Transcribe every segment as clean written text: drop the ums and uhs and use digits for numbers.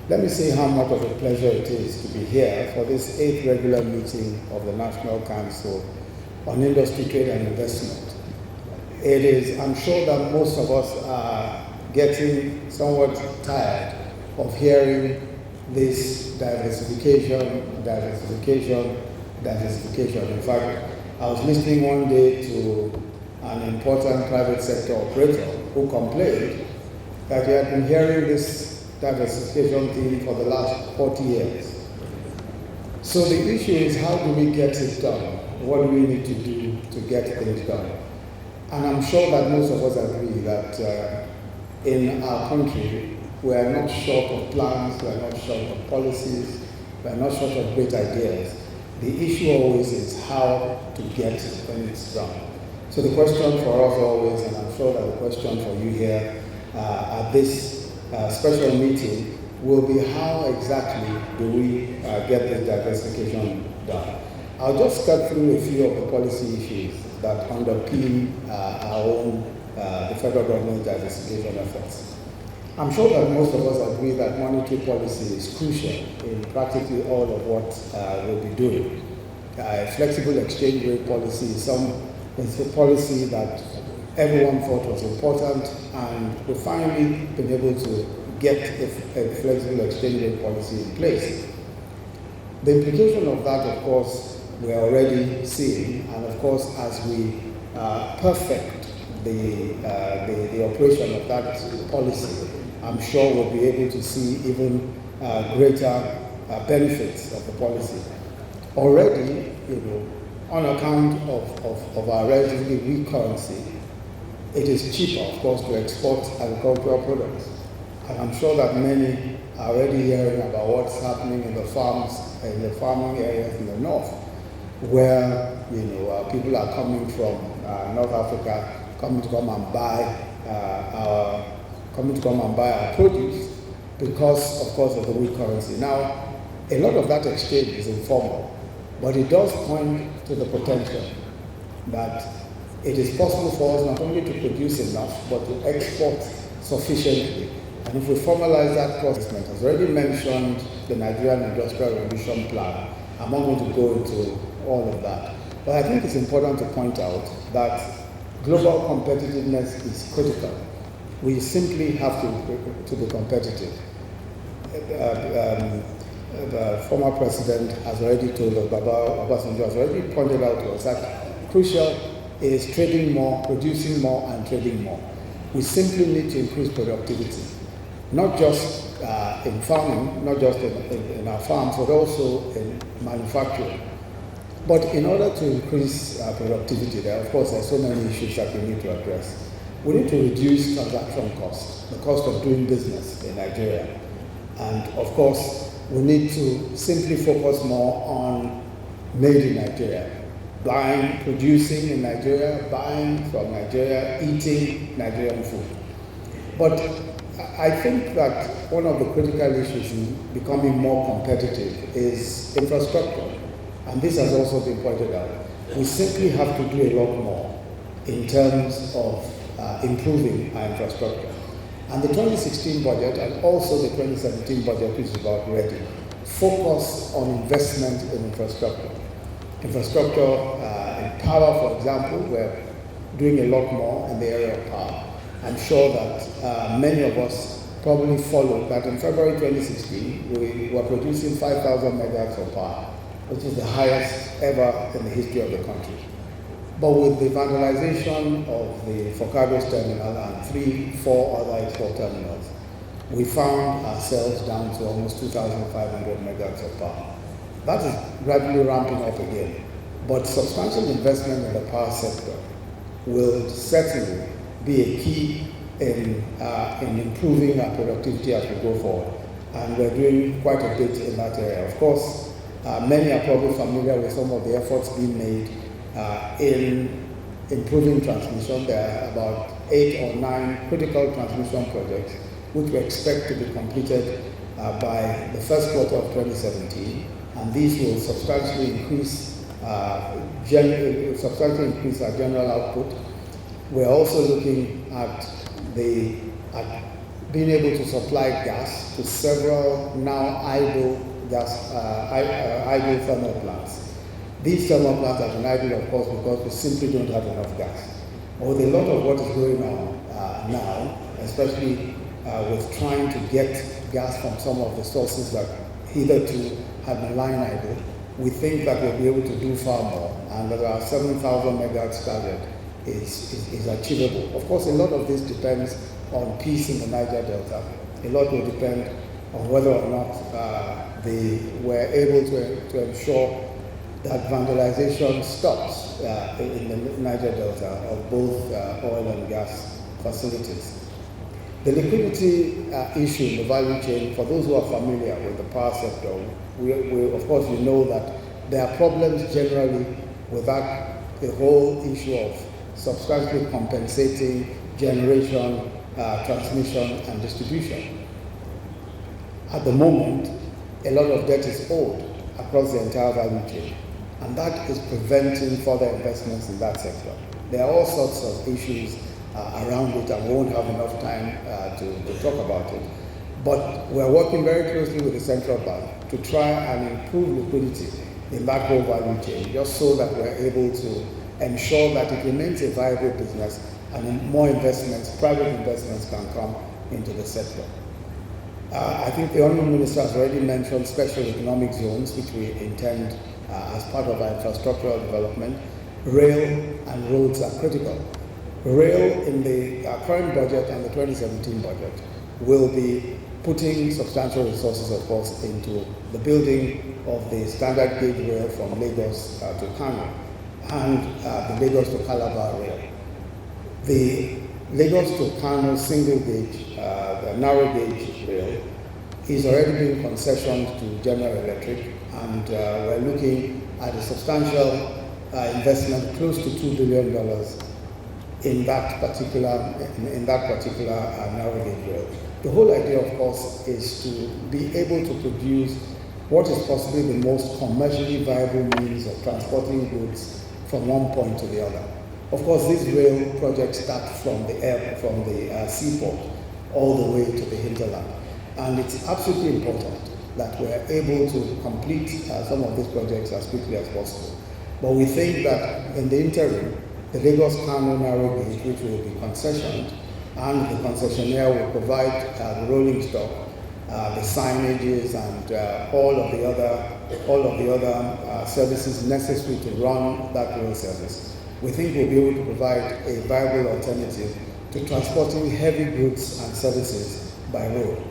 Let me say how much of a pleasure it is to be here for this 8th regular meeting of the National Council on Industry, Trade and Investment. It is, I'm sure that most of us are getting somewhat tired of hearing this diversification. In fact, I was listening one day to an important private sector operator who complained that he had been hearing this diversification theme for the last 40 years. So the issue is, how do we get it done? What do we need to do to get things done? And I'm sure that most of us agree that in our country, we are not short of plans, we are not short of policies, we are not short of great ideas. The issue always is how to get things done. So the question for us always, and I'm sure that the question for you here at this special meeting, will be how exactly do we get this diversification done. I'll just cut through a few of the policy issues that underpin our own, the federal government's diversification efforts. I'm sure that most of us agree that monetary policy is crucial in practically all of what we'll be doing. Flexible exchange rate policy is a policy that everyone thought was important, and we've finally been able to get a flexible exchange rate policy in place. The implication of that, of course, we're already seeing, and of course, as we perfect the operation of that policy, I'm sure we'll be able to see even greater benefits of the policy. Already, on account of our relatively weak currency, it is cheaper, of course, to export agricultural products. And I'm sure that many are already hearing about what's happening in the farms, in the farming areas in the north, where people are coming from North Africa, coming to come and buy our produce because, of course, of the weak currency. Now, a lot of that exchange is informal, but it does point to the potential that it is possible for us not only to produce enough, but to export sufficiently. And if we formalize that process, as already mentioned, the Nigerian Industrial Revolution Plan, I'm not going to go into all of that. But I think it's important to point out that global competitiveness is critical. We simply have to be competitive. The former president has already told us, Baba Osinbajo has already pointed out to us that crucial is trading more, producing more, and trading more. We simply need to increase productivity, not just in farming, not just in our farms, but also in manufacturing. But in order to increase productivity, of course, there are so many issues that we need to address. We need to reduce transaction costs, the cost of doing business in Nigeria. And of course, we need to simply focus more on made in Nigeria. Buying, producing in Nigeria, buying from Nigeria, eating Nigerian food. But I think that one of the critical issues in becoming more competitive is infrastructure. And this has also been pointed out. We simply have to do a lot more in terms of improving our infrastructure. And the 2016 budget and also the 2017 budget, which is about ready, focus on investment in infrastructure. Infrastructure in power, for example, we're doing a lot more in the area of power. I'm sure that many of us probably followed that in February 2016, we were producing 5,000 megawatts of power, which is the highest ever in the history of the country. But with the vandalization of the Forcados terminal and 4 other export terminals, we found ourselves down to almost 2,500 megawatts of power. That is gradually ramping up again. But substantial investment in the power sector will certainly be a key in improving our productivity as we go forward. And we're doing quite a bit in that area. Of course, many are probably familiar with some of the efforts being made in improving transmission. There are about 8 or 9 critical transmission projects which we expect to be completed by the first quarter of 2017, and these will substantially increase our general output. We're also looking at being able to supply gas to several now idle thermal plants. These thermal plants have been idle, of course, because we simply don't have enough gas. But with a lot of what is going on now, especially with trying to get gas from some of the sources that hitherto have been lying idle, we think that we'll be able to do far more, and that our 7,000 megahertz target is achievable. Of course, a lot of this depends on peace in the Niger Delta. A lot will depend on whether or not we're able to ensure that vandalization stops in the Niger Delta of both oil and gas facilities. The liquidity issue in the value chain, for those who are familiar with the power sector, of course you know that there are problems generally with the whole issue of substantially compensating generation, transmission and distribution. At the moment, a lot of debt is owed across the entire value chain, and that is preventing further investments in that sector. There are all sorts of issues around it, and we won't have enough time to talk about it. But we're working very closely with the central bank to try and improve liquidity in that whole value chain, just so that we're able to ensure that it remains a viable business and more investments, private investments, can come into the sector. I think the Honourable Minister has already mentioned special economic zones, which we intend as part of our infrastructural development. Rail and roads are critical. Rail in the current budget and the 2017 budget will be putting substantial resources, of course, into the building of the standard gauge rail from Lagos to Kano and the Lagos to Calabar rail. The Lagos to Kano single gauge, the narrow gauge rail, is already being concessioned to General Electric, and we're looking at a substantial investment close to $2 billion in that particular narrow gauge rail. The whole idea, of course, is to be able to produce what is possibly the most commercially viable means of transporting goods from one point to the other. Of course, these rail projects start from the seaport all the way to the hinterland, and it's absolutely important that we're able to complete some of these projects as quickly as possible. But we think that in the interim, the Lagos-Kano narrow gauge, which will be concessioned, and the concessionaire will provide the rolling stock, the signages, and all of the other services necessary to run that rail service. We think we'll be able to provide a viable alternative to transporting heavy goods and services by road.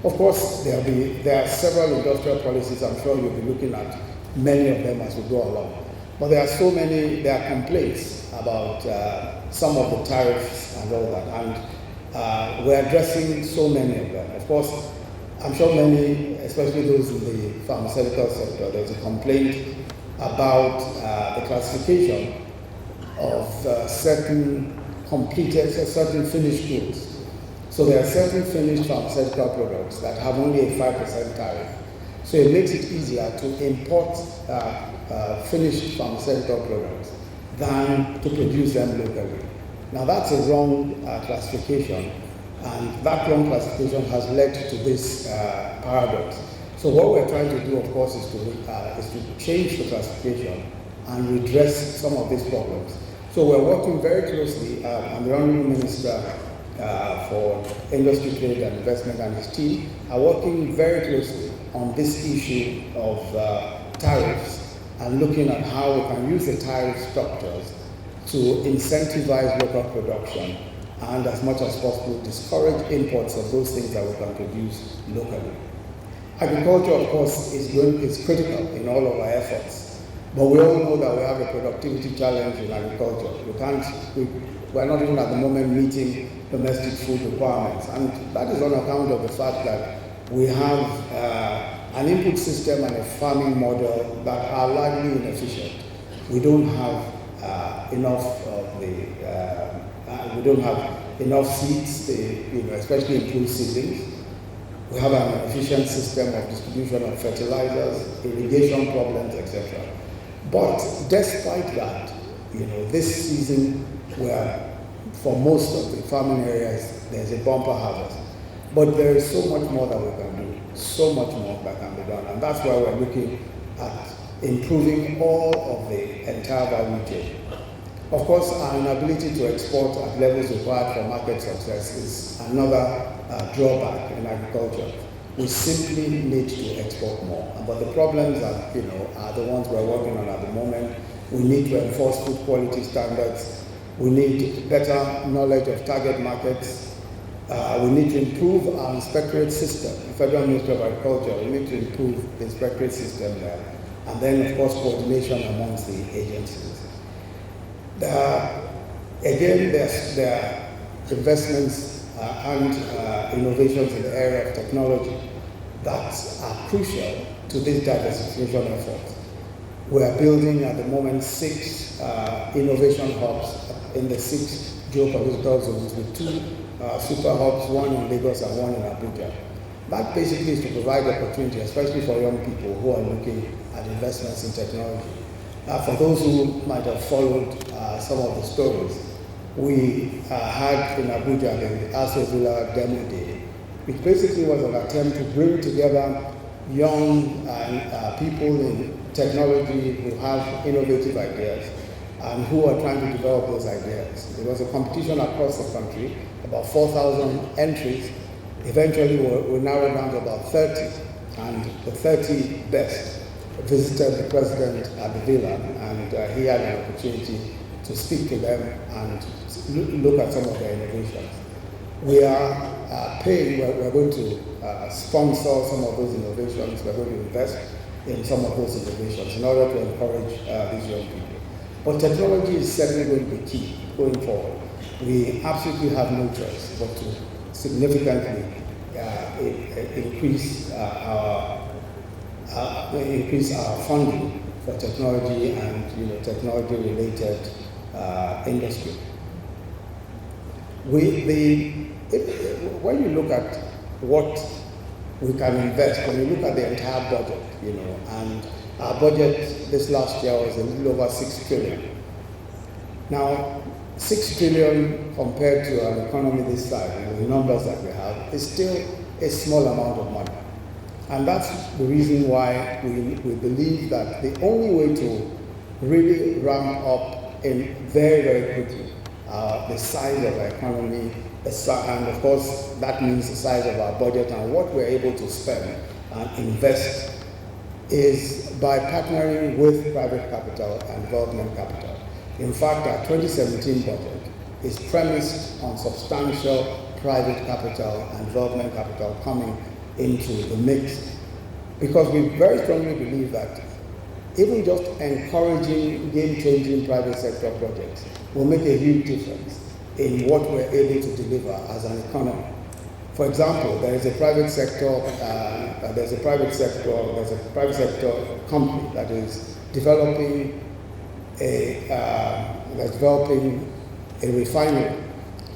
Of course, there are several industrial policies. I'm sure you'll be looking at many of them as we go along. But there are complaints about some of the tariffs and all that, and we're addressing so many of them. Of course, I'm sure many, especially those in the pharmaceutical sector, there's a complaint about the classification of certain finished goods. So there are certain finished pharmaceutical products that have only a 5% tariff. So it makes it easier to import finished pharmaceutical products than to produce them locally. Now that's a wrong classification, and that wrong classification has led to this paradox. So what we're trying to do, of course, is to change the classification and redress some of these problems. So we're working very closely, and the Honourable Minister for Industry, Trade and Investment and his team are working very closely on this issue of tariffs and looking at how we can use the tariff structures to incentivize local production and, as much as possible, discourage imports of those things that we can produce locally. Agriculture, of course, is critical in all of our efforts, but we all know that we have a productivity challenge in agriculture. We're not even at the moment meeting domestic food requirements, and that is on account of the fact that we have an input system and a farming model that are largely inefficient. We don't have enough seeds, especially improved seedlings. We have an efficient system of distribution of fertilizers, irrigation problems, etc. But despite that, this season we're for most of the farming areas, there's a bumper harvest. But there is so much more that we can do, so much more that can be done. And that's why we're looking at improving all of the entire value chain. Of course, our inability to export at levels required for market success is another drawback in agriculture. We simply need to export more. But the problems are, are the ones we're working on at the moment. We need to enforce food quality standards. We need better knowledge of target markets. We need to improve our inspectorate system. The Federal Ministry of Agriculture, we need to improve the inspectorate system there. And then, of course, coordination amongst the agencies. Again, there are investments and innovations in the area of technology that are crucial to this diversification effort. We are building at the moment 6 innovation hubs in the 6 geopolitical zones with 2 super hubs, one in Lagos and one in Abuja. That basically is to provide opportunity, especially for young people who are looking at investments in technology. For those who might have followed some of the stories, we had in Abuja the Aso Villa Demo Day, which basically was an attempt to bring together young people in technology who have innovative ideas and who are trying to develop those ideas. There was a competition across the country, about 4,000 entries. Eventually, we narrowed down to about 30, and the 30 best visited the president at the villa, and he had an opportunity to speak to them and look at some of their innovations. We are paying, we're going to sponsor some of those innovations, we're going to invest in some of those innovations in order to encourage these young people. But technology is certainly going to be key going forward. We absolutely have no choice but to significantly increase our funding for technology and technology-related industry. When you look at what we can invest, when you look at the entire budget, and our budget this last year was a little over 6 trillion. Now, 6 trillion compared to an economy this size, and the numbers that we have, is still a small amount of money. And that's the reason why we believe that the only way to really ramp up in very, very quickly the size of our economy, and of course that means the size of our budget and what we're able to spend and invest, is by partnering with private capital and development capital. In fact, our 2017 budget is premised on substantial private capital and development capital coming into the mix, because we very strongly believe that even just encouraging game-changing private sector projects will make a huge difference in what we're able to deliver as an economy. For example, there is a private sector company that is developing a refinery.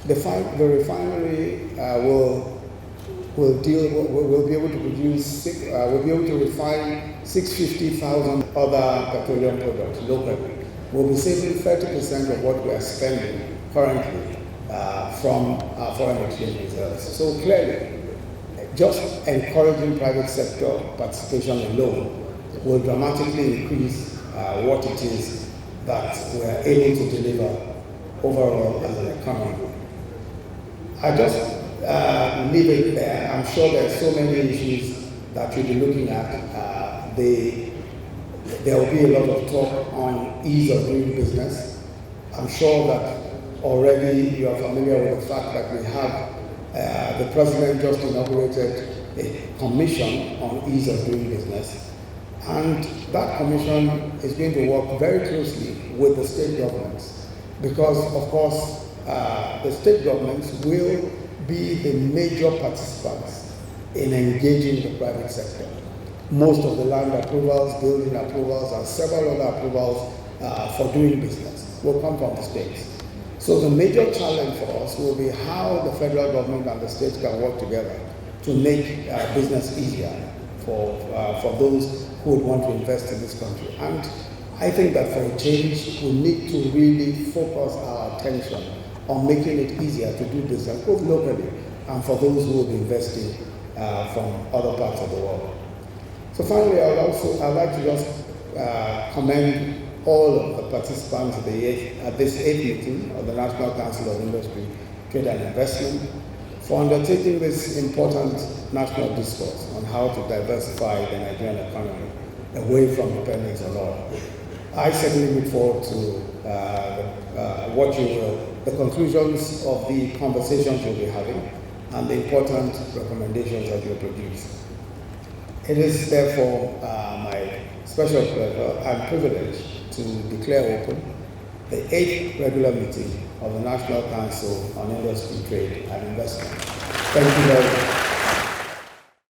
The refinery will be able to produce will be able to refine 650,000 other petroleum products locally. We'll be saving 30% of what we are spending currently from our foreign exchange reserves. So clearly, just encouraging private sector participation alone will dramatically increase what it is that we are able to deliver overall as an economy. I just leave it there. I'm sure there are so many issues that you'll be looking at. There will be a lot of talk on ease of doing business. I'm sure that already you are familiar with the fact that we have the president just inaugurated a commission on ease of doing business. And that commission is going to work very closely with the state governments, because of course the state governments will be the major participants in engaging the private sector. Most of the land approvals, building approvals, and several other approvals for doing business will come from the states. So the major challenge for us will be how the federal government and the states can work together to make business easier for those who would want to invest in this country. And I think that for a change, we need to really focus our attention on making it easier to do business, both locally and for those who will be investing from other parts of the world. So finally, I'd like to just commend all of the participants at this 8th meeting of the National Council of Industry, Trade and Investment for undertaking this important national discourse on how to diversify the Nigerian economy away from dependence on oil. I certainly look forward to the conclusions of the conversations we'll be having and the important recommendations that you'll produce. It is therefore my special pleasure and privilege to declare open the 8th regular meeting of the National Council on Industry, Trade and Investment. Thank you very much.